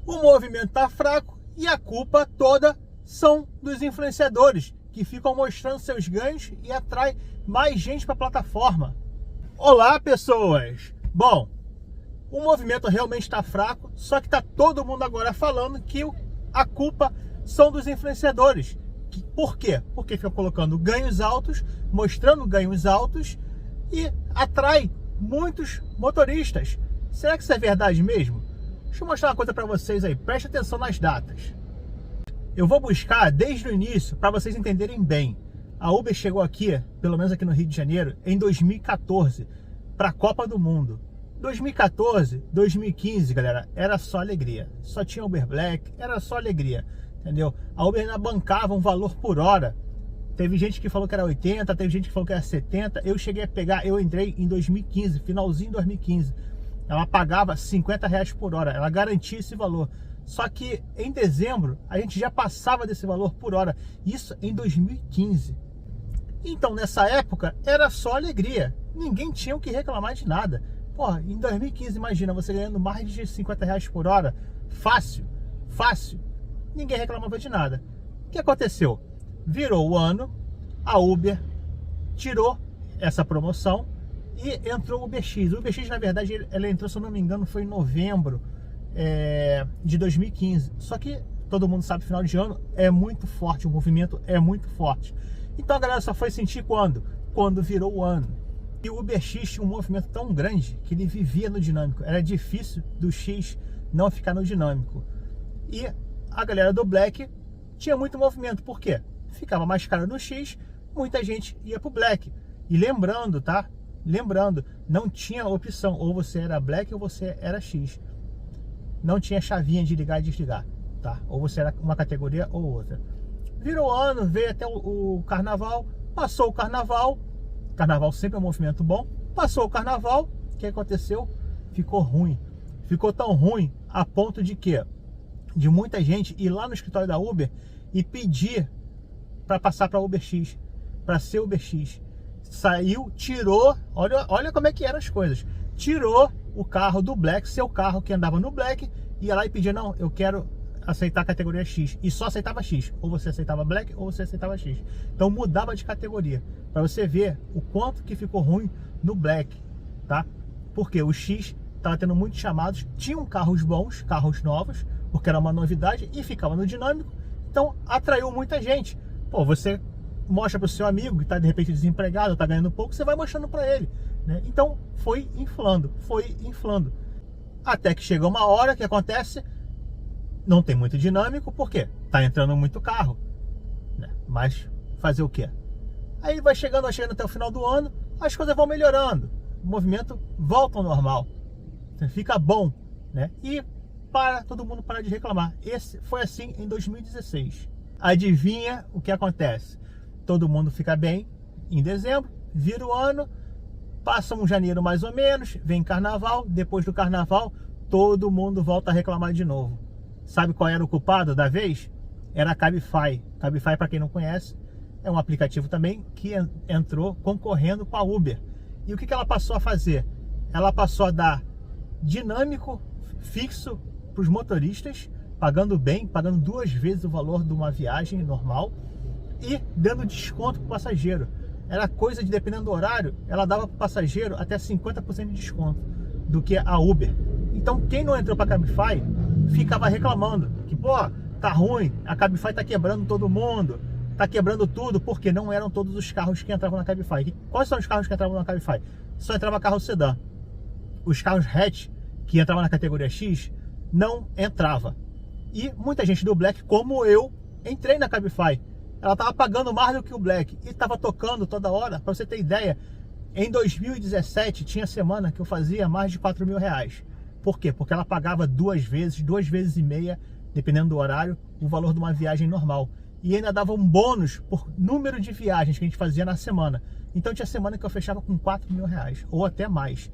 O movimento está fraco e a culpa toda são dos influenciadores que ficam mostrando seus ganhos e atrai mais gente para a plataforma. Olá, pessoas! Bom, o movimento realmente está fraco, só que está todo mundo agora falando que a culpa são dos influenciadores. Por quê? Porque ficam colocando ganhos altos, mostrando ganhos altos e atrai muitos motoristas. Será que isso é verdade mesmo? Deixa eu mostrar uma coisa para vocês aí, preste atenção nas datas. Eu vou buscar desde o início para vocês entenderem bem. A Uber chegou aqui, pelo menos aqui no Rio de Janeiro, em 2014, para a Copa do Mundo. 2014, 2015, galera, era só alegria. Só tinha Uber Black, era só alegria, entendeu? A Uber ainda bancava um valor por hora. Teve gente que falou que era 80, teve gente que falou que era 70. Eu cheguei a pegar, eu entrei em 2015, finalzinho de 2015. Ela pagava R$50 por hora, ela garantia esse valor. Só que em dezembro, a gente já passava desse valor por hora. Isso em 2015. Então, nessa época, era só alegria. Ninguém tinha o que reclamar de nada. Porra, em 2015, imagina, você ganhando mais de R$50 por hora. Fácil, fácil. Ninguém reclamava de nada. O que aconteceu? Virou o ano, a Uber tirou essa promoção e entrou o UberX. O UberX, na verdade, ela entrou, se eu não me engano, foi em novembro de 2015. Só que todo mundo sabe, final de ano é muito forte, o movimento é muito forte. Então a galera só foi sentir quando? Quando virou o ano. E o UberX tinha um movimento tão grande que ele vivia no dinâmico. Era difícil do X não ficar no dinâmico. E a galera do Black tinha muito movimento. Por quê? Ficava mais caro no X, muita gente ia pro Black. E lembrando, tá? Lembrando, não tinha opção. Ou você era Black ou você era X. Não tinha chavinha de ligar e desligar, tá? Ou você era uma categoria ou outra. Virou ano, veio até o carnaval. Passou o carnaval. Carnaval sempre é um movimento bom. Passou o carnaval, o que aconteceu? Ficou ruim. Ficou tão ruim a ponto de que de muita gente ir lá no escritório da Uber e pedir para passar para UberX, para ser UberX. Saiu, tirou, olha como é que eram as coisas. Tirou o carro do Black, seu carro que andava no Black, ia lá e pedia, não, eu quero aceitar a categoria X, e só aceitava X, ou você aceitava Black ou você aceitava X. Então mudava de categoria, para você ver o quanto que ficou ruim no Black, tá? Porque o X estava tendo muitos chamados, tinham carros bons, carros novos, porque era uma novidade, e ficava no dinâmico, então atraiu muita gente. Pô, você mostra para o seu amigo que está de repente desempregado, está ganhando pouco, você vai mostrando para ele, né? Então foi inflando, até que chegou uma hora que acontece, não tem muito dinâmico, por quê? Tá entrando muito carro, né? Mas fazer o quê? Aí vai chegando até o final do ano, as coisas vão melhorando, o movimento volta ao normal, fica bom, né? E todo mundo para de reclamar. Esse foi assim em 2016. Adivinha o que acontece? Todo mundo fica bem em dezembro, vira o ano, passa um janeiro mais ou menos, vem carnaval, depois do carnaval, todo mundo volta a reclamar de novo. Sabe qual era o culpado da vez? Era a Cabify. Cabify, para quem não conhece, é um aplicativo também que entrou concorrendo com a Uber. E o que ela passou a fazer? Ela passou a dar dinâmico fixo para os motoristas, pagando bem, pagando 2 vezes o valor de uma viagem normal e dando desconto para o passageiro. Era coisa de, dependendo do horário, ela dava para o passageiro até 50% de desconto do que a Uber. Então quem não entrou para a Cabify ficava reclamando que, pô, tá ruim, a Cabify tá quebrando todo mundo, tá quebrando tudo, porque não eram todos os carros que entravam na Cabify. Quais são os carros que entravam na Cabify? Só entrava carro sedã. Os carros hatch, que entravam na categoria X, não entrava. E muita gente do Black, como eu, entrei na Cabify. Ela tava pagando mais do que o Black e tava tocando toda hora. Para você ter ideia, em 2017 tinha semana que eu fazia mais de R$4.000. Por quê? Porque ela pagava 2 vezes e meia, dependendo do horário, o valor de uma viagem normal. E ainda dava um bônus por número de viagens que a gente fazia na semana. Então tinha semana que eu fechava com R$4.000, ou até mais.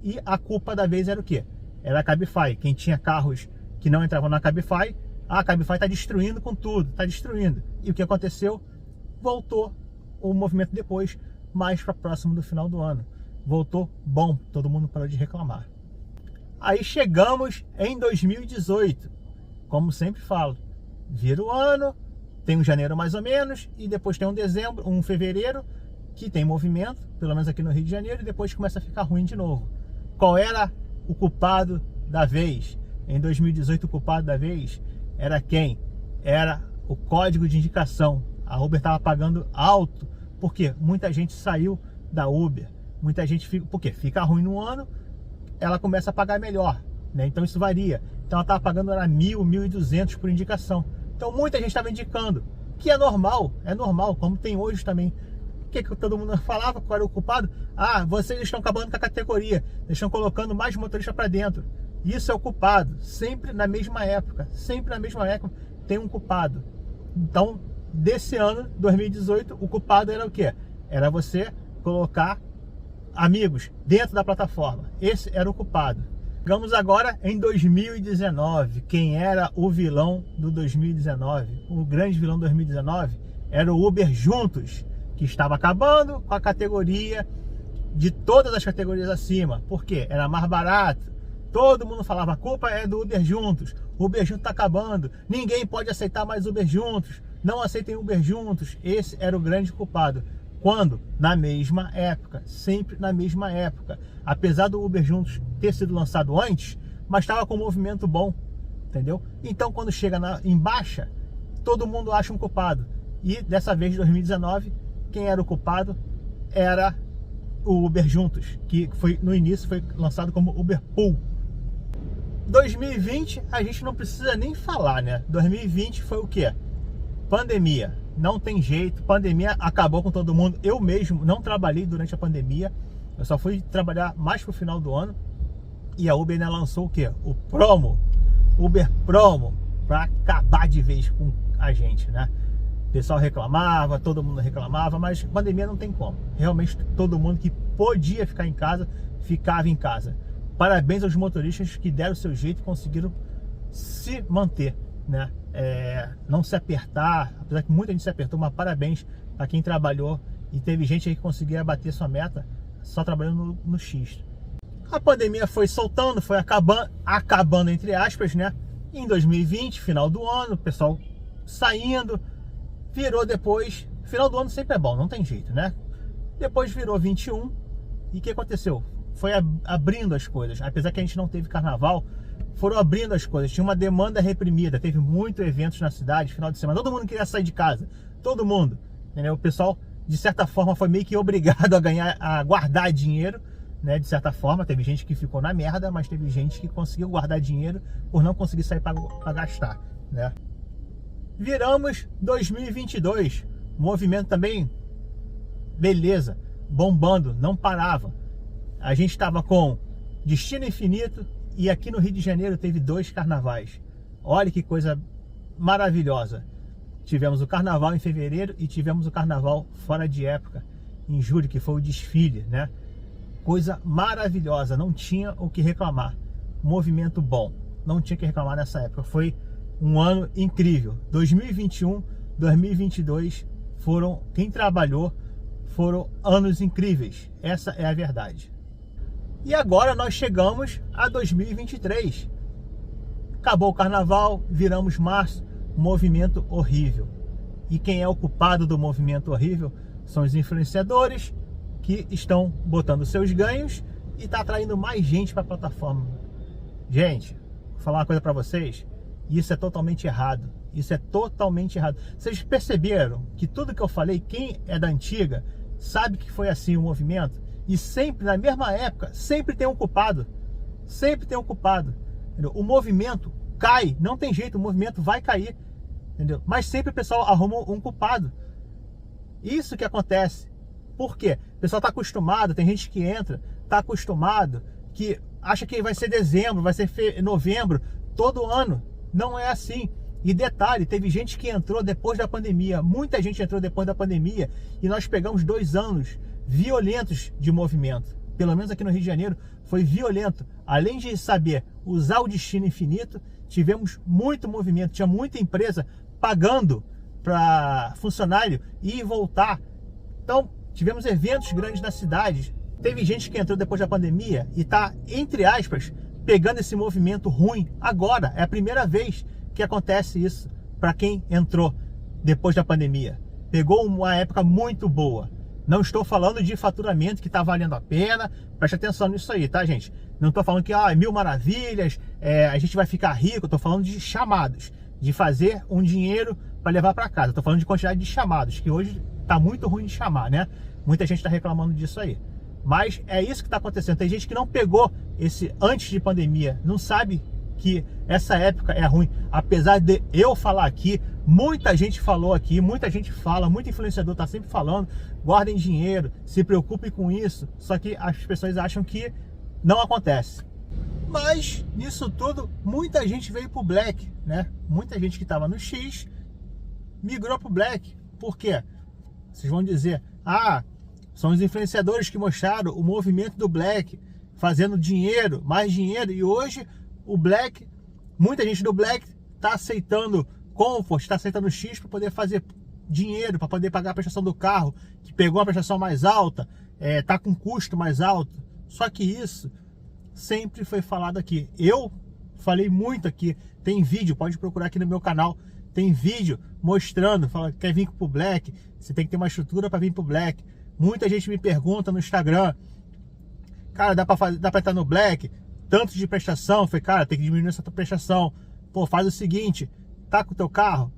E a culpa da vez era o quê? Era a Cabify. Quem tinha carros que não entravam na Cabify, a Cabify está destruindo com tudo, está destruindo. E o que aconteceu? Voltou o movimento depois, mais para próximo do final do ano. Voltou bom, todo mundo parou de reclamar. Aí chegamos em 2018. como sempre falo, vira o ano, tem um janeiro mais ou menos, e depois tem um dezembro, um fevereiro, que tem movimento, pelo menos aqui no Rio de Janeiro, e depois começa a ficar ruim de novo. Qual era o culpado da vez? Em 2018, o culpado da vez era quem? Era o código de indicação. A Uber estava pagando alto, porque muita gente saiu da Uber. Muita gente fica, porque fica ruim no ano, ela começa a pagar melhor, né? Então isso varia. Então ela estava pagando era 1.000, 1.200 por indicação. Então muita gente estava indicando, que é normal, como tem hoje também. O que todo mundo falava? Qual era o culpado? Ah, vocês estão acabando com a categoria, eles estão colocando mais motorista para dentro. Isso é o culpado, sempre na mesma época tem um culpado. Então, desse ano, 2018, o culpado era o quê? Era você colocar amigos dentro da plataforma. Esse era o culpado. Chegamos agora em 2019. Quem era o vilão do 2019? O grande vilão do 2019 era o Uber Juntos, que estava acabando com a categoria de todas as categorias acima. Por quê? Era mais barato. Todo mundo falava, a culpa é do Uber Juntos. O Uber Juntos está acabando. Ninguém pode aceitar mais Uber Juntos. Não aceitem Uber Juntos. Esse era o grande culpado. Quando? Na mesma época. Sempre na mesma época. Apesar do Uber Juntos ter sido lançado antes, mas estava com um movimento bom. Entendeu? Então, quando chega em baixa, todo mundo acha um culpado. E dessa vez, em 2019, quem era o culpado era o Uber Juntos, que no início foi lançado como Uber Pool. 2020 a gente não precisa nem falar, né? 2020 foi o quê? Pandemia. Não tem jeito, pandemia acabou com todo mundo. Eu mesmo não trabalhei durante a pandemia, eu só fui trabalhar mais pro final do ano. E a Uber ainda lançou o quê? O Promo, Uber Promo, para acabar de vez com a gente, né? O pessoal reclamava, todo mundo reclamava, mas pandemia não tem como. Realmente todo mundo que podia ficar em casa, ficava em casa. Parabéns aos motoristas que deram o seu jeito e conseguiram se manter, né? Não se apertar, apesar que muita gente se apertou, mas parabéns para quem trabalhou e teve gente aí que conseguia bater sua meta só trabalhando no X. A pandemia foi soltando, foi acabando entre aspas, né? Em 2020, final do ano, o pessoal saindo, virou depois, final do ano sempre é bom, não tem jeito, né? Depois virou 21 e o que aconteceu? Foi abrindo as coisas, apesar que a gente não teve carnaval, foram abrindo as coisas, tinha uma demanda reprimida, teve muitos eventos na cidade, final de semana, todo mundo queria sair de casa, todo mundo, entendeu? O pessoal, de certa forma, foi meio que obrigado a guardar dinheiro, né? De certa forma, teve gente que ficou na merda, mas teve gente que conseguiu guardar dinheiro por não conseguir sair para gastar, né? Viramos 2022, movimento também, beleza, bombando, não parava. A gente estava com Destino Infinito e aqui no Rio de Janeiro teve 2 carnavais. Olha que coisa maravilhosa. Tivemos o carnaval em fevereiro e tivemos o carnaval fora de época, em julho, que foi o desfile, né? Coisa maravilhosa, não tinha o que reclamar. Movimento bom, não tinha o que reclamar nessa época. Foi um ano incrível. 2021, 2022 foram, quem trabalhou, foram anos incríveis. Essa é a verdade. E agora nós chegamos a 2023. Acabou o carnaval, viramos março, movimento horrível. E quem é o culpado do movimento horrível são os influenciadores que estão botando seus ganhos e está atraindo mais gente para a plataforma. Gente, vou falar uma coisa para vocês. Isso é totalmente errado. Isso é totalmente errado. Vocês perceberam que tudo que eu falei, quem é da antiga, sabe que foi assim o movimento? E sempre, na mesma época, sempre tem um culpado. Sempre tem um culpado. Entendeu? O movimento cai, não tem jeito, o movimento vai cair. Entendeu? Mas sempre o pessoal arruma um culpado. Isso que acontece. Por quê? O pessoal está acostumado, tem gente que entra, está acostumado, que acha que vai ser dezembro, vai ser novembro, todo ano. Não é assim. E detalhe, teve gente que entrou depois da pandemia, muita gente entrou depois da pandemia, e nós pegamos 2 anos violentos de movimento. Pelo menos aqui no Rio de Janeiro foi violento. Além de saber usar o Destino Infinito, tivemos muito movimento, tinha muita empresa pagando para funcionário ir e voltar. Então, tivemos eventos grandes na cidade. Teve gente que entrou depois da pandemia e está, entre aspas, pegando esse movimento ruim agora. É a primeira vez que acontece isso para quem entrou depois da pandemia. Pegou uma época muito boa. Não estou falando de faturamento que está valendo a pena. Preste atenção nisso aí, tá, gente? Não estou falando que é mil maravilhas, a gente vai ficar rico. Estou falando de chamados, de fazer um dinheiro para levar para casa. Estou falando de quantidade de chamados, que hoje está muito ruim de chamar, né? Muita gente está reclamando disso aí. Mas é isso que está acontecendo. Tem gente que não pegou esse antes de pandemia, não sabe que essa época é ruim. Apesar de eu falar aqui, muita gente falou aqui, muita gente fala, muito influenciador está sempre falando, guardem dinheiro, se preocupem com isso. Só que as pessoas acham que não acontece. Mas nisso tudo, muita gente veio pro Black, né? Muita gente que estava no X migrou pro Black. Por quê? Vocês vão dizer, são os influenciadores que mostraram o movimento do Black, fazendo dinheiro, mais dinheiro, e hoje o Black, muita gente do Black está aceitando Comfort, está aceitando X para poder fazer dinheiro, para poder pagar a prestação do carro, que pegou a prestação mais alta, está com custo mais alto. Só que isso sempre foi falado aqui. Eu falei muito aqui, tem vídeo, pode procurar aqui no meu canal, tem vídeo mostrando, fala, quer vir pro Black, você tem que ter uma estrutura para vir pro Black. Muita gente me pergunta no Instagram, cara, dá para estar no Black, tanto de prestação. Eu falei, cara, tem que diminuir essa tua prestação. Pô, faz o seguinte, tá com o teu carro,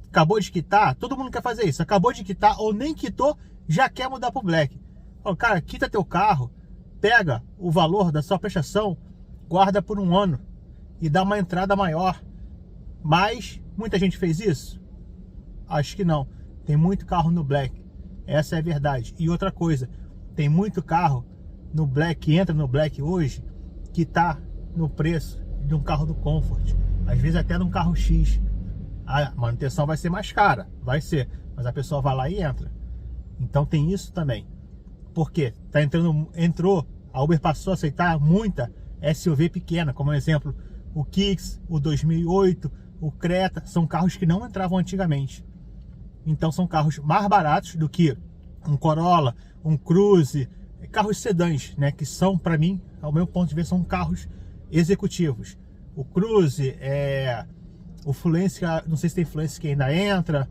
acabou de quitar, todo mundo quer fazer isso, acabou de quitar ou nem quitou, já quer mudar pro Black. Fala, cara, quita teu carro, pega o valor da sua prestação, guarda por um ano e dá uma entrada maior. Mas muita gente fez isso? Acho que não. Tem muito carro no Black, essa é a verdade. E outra coisa, tem muito carro no Black, que entra no Black hoje, que tá no preço de um carro do Comfort, às vezes até de um carro X. A manutenção vai ser mais cara, vai ser, mas a pessoa vai lá e entra. Então tem isso também. Por quê? Entrou, a Uber passou a aceitar muita SUV pequena, como exemplo, o Kicks, o 2008, o Creta, são carros que não entravam antigamente. Então são carros mais baratos do que um Corolla, um Cruze, carros sedãs, né, que são, para mim, ao meu ponto de vista, são carros executivos. O Cruze, o Fluence, não sei se tem Fluence que ainda entra,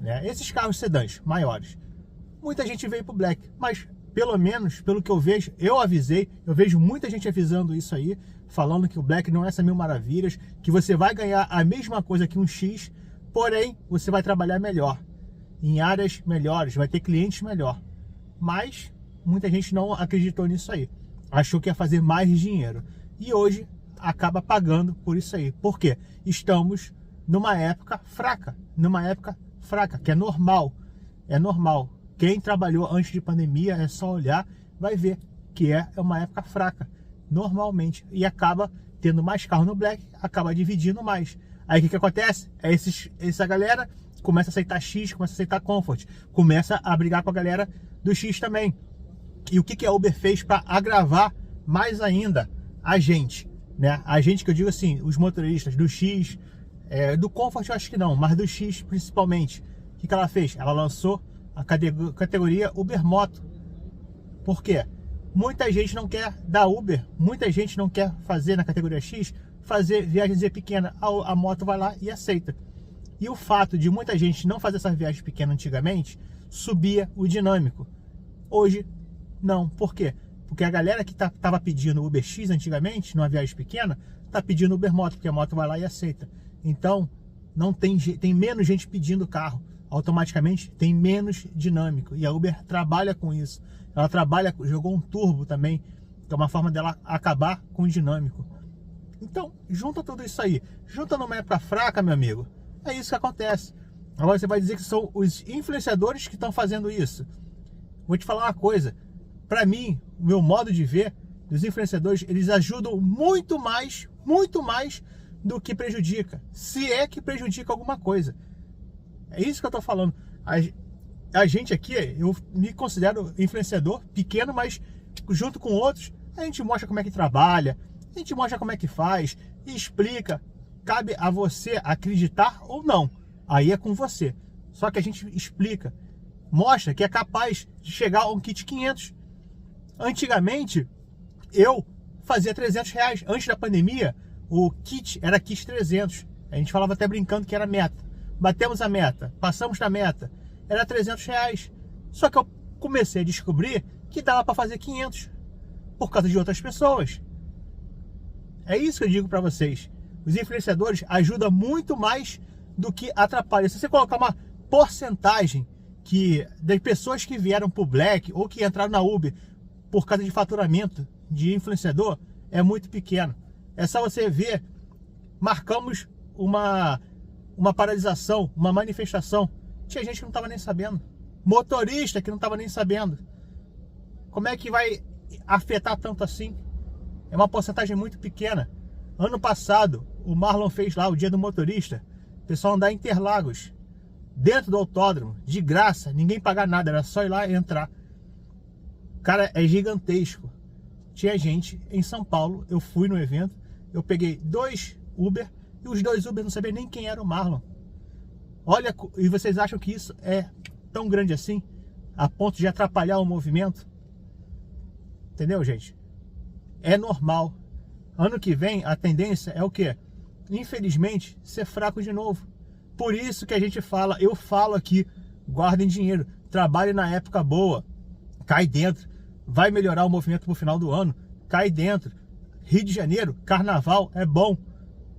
né, esses carros sedãs maiores. Muita gente veio pro Black, mas pelo menos, pelo que eu vejo, eu avisei, eu vejo muita gente avisando isso aí, falando que o Black não é essa mil maravilhas, que você vai ganhar a mesma coisa que um X, porém, você vai trabalhar melhor, em áreas melhores, vai ter clientes melhor. Mas muita gente não acreditou nisso aí, achou que ia fazer mais dinheiro, e hoje acaba pagando por isso aí. Por quê? Estamos numa época fraca, que é normal, Quem trabalhou antes de pandemia, é só olhar, vai ver que é uma época fraca, normalmente, e acaba tendo mais carro no Black, acaba dividindo mais. Aí o que acontece? Essa galera começa a aceitar X, começa a aceitar Comfort, começa a brigar com a galera do X também. E o que a Uber fez para agravar mais ainda a gente, né? A gente, que eu digo assim, os motoristas do X, do Comfort eu acho que não, mas do X principalmente. O que ela fez? Ela lançou a categoria Uber Moto. Por quê? Muita gente não quer dar Uber, muita gente não quer fazer na categoria X, fazer viagens pequenas. A moto vai lá e aceita. E o fato de muita gente não fazer essas viagens pequenas antigamente, subia o dinâmico. Hoje, não. Por quê? Porque a galera que estava pedindo Uber X antigamente, numa viagem pequena, está pedindo Uber Moto, porque a moto vai lá e aceita. Então, não tem menos gente pedindo carro. Automaticamente tem menos dinâmico. E a Uber trabalha com isso. Ela jogou um turbo também, que é uma forma dela acabar com o dinâmico. Então, junta tudo isso aí. Junta numa época fraca, meu amigo. É isso que acontece. Agora você vai dizer que são os influenciadores que estão fazendo isso. Vou te falar uma coisa. Para mim, o meu modo de ver, os influenciadores, eles ajudam muito mais do que prejudica. Se é que prejudica alguma coisa. É isso que eu tô falando. A gente aqui, eu me considero influenciador pequeno, mas junto com outros, a gente mostra como é que trabalha, a gente mostra como é que faz, e explica. Cabe a você acreditar ou não. Aí é com você. Só que a gente explica, mostra que é capaz de chegar a um kit 500. Antigamente, eu fazia R$300. Antes da pandemia, o kit era kit 300. A gente falava até brincando que era meta. Batemos a meta, passamos da meta, era R$300. Só que eu comecei a descobrir que dava para fazer 500 por causa de outras pessoas. É isso que eu digo para vocês. Os influenciadores ajudam muito mais do que atrapalham. Se você colocar uma porcentagem das pessoas que vieram pro Black ou que entraram na Uber por causa de faturamento de influenciador, é muito pequeno. É só você ver, marcamos uma paralisação, uma manifestação. Tinha gente que não estava nem sabendo. Motorista que não estava nem sabendo. Como é que vai afetar tanto assim? É uma porcentagem muito pequena. Ano passado, o Marlon fez lá o Dia do Motorista. O pessoal andar em Interlagos, dentro do autódromo, de graça, ninguém pagar nada, era só ir lá e entrar. Cara, é gigantesco. Tinha gente em São Paulo, eu fui no evento, eu peguei 2 Uber, e os 2 Uber não sabiam nem quem era o Marlon. Olha, e vocês acham que isso é tão grande assim, a ponto de atrapalhar o movimento? Entendeu, gente? É normal. Ano que vem, a tendência é o quê? Infelizmente, ser fraco de novo. Por isso que a gente fala, eu falo aqui, guardem dinheiro, trabalhe na época boa, cai dentro, vai melhorar o movimento pro final do ano, cai dentro. Rio de Janeiro, carnaval é bom,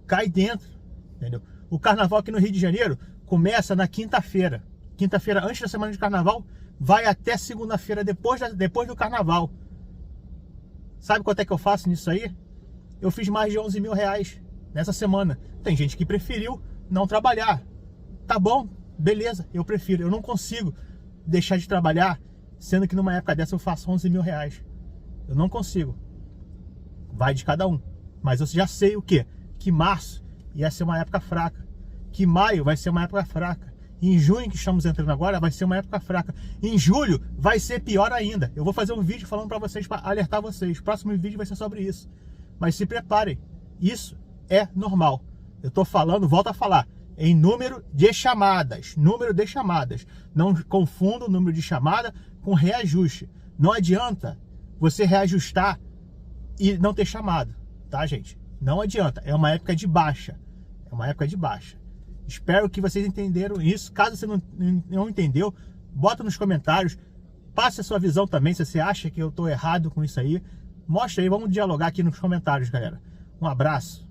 cai dentro, entendeu? O carnaval aqui no Rio de Janeiro começa na quinta-feira. Quinta-feira antes da semana de carnaval, vai até segunda-feira depois do carnaval. Sabe quanto é que eu faço nisso aí? Eu fiz mais de R$11 mil nessa semana. Tem gente que preferiu não trabalhar. Tá bom, beleza, eu prefiro. Eu não consigo deixar de trabalhar, sendo que numa época dessa eu faço R$11 mil. Eu não consigo. Vai de cada um. Mas eu já sei o quê? Que março ia ser uma época fraca. Que maio vai ser uma época fraca. Em junho, que estamos entrando agora, vai ser uma época fraca. Em julho vai ser pior ainda. Eu vou fazer um vídeo falando para vocês, para alertar vocês. O próximo vídeo vai ser sobre isso. Mas se preparem. Isso é normal. Eu tô falando, volto a falar, em número de chamadas. Número de chamadas. Não confunda o número de chamada com reajuste. Não adianta você reajustar e não ter chamado, tá, gente? Não adianta. É uma época de baixa. É uma época de baixa. Espero que vocês entenderam isso. Caso você não entendeu, bota nos comentários. Passe a sua visão também, se você acha que eu tô errado com isso aí. Mostra aí, vamos dialogar aqui nos comentários, galera. Um abraço.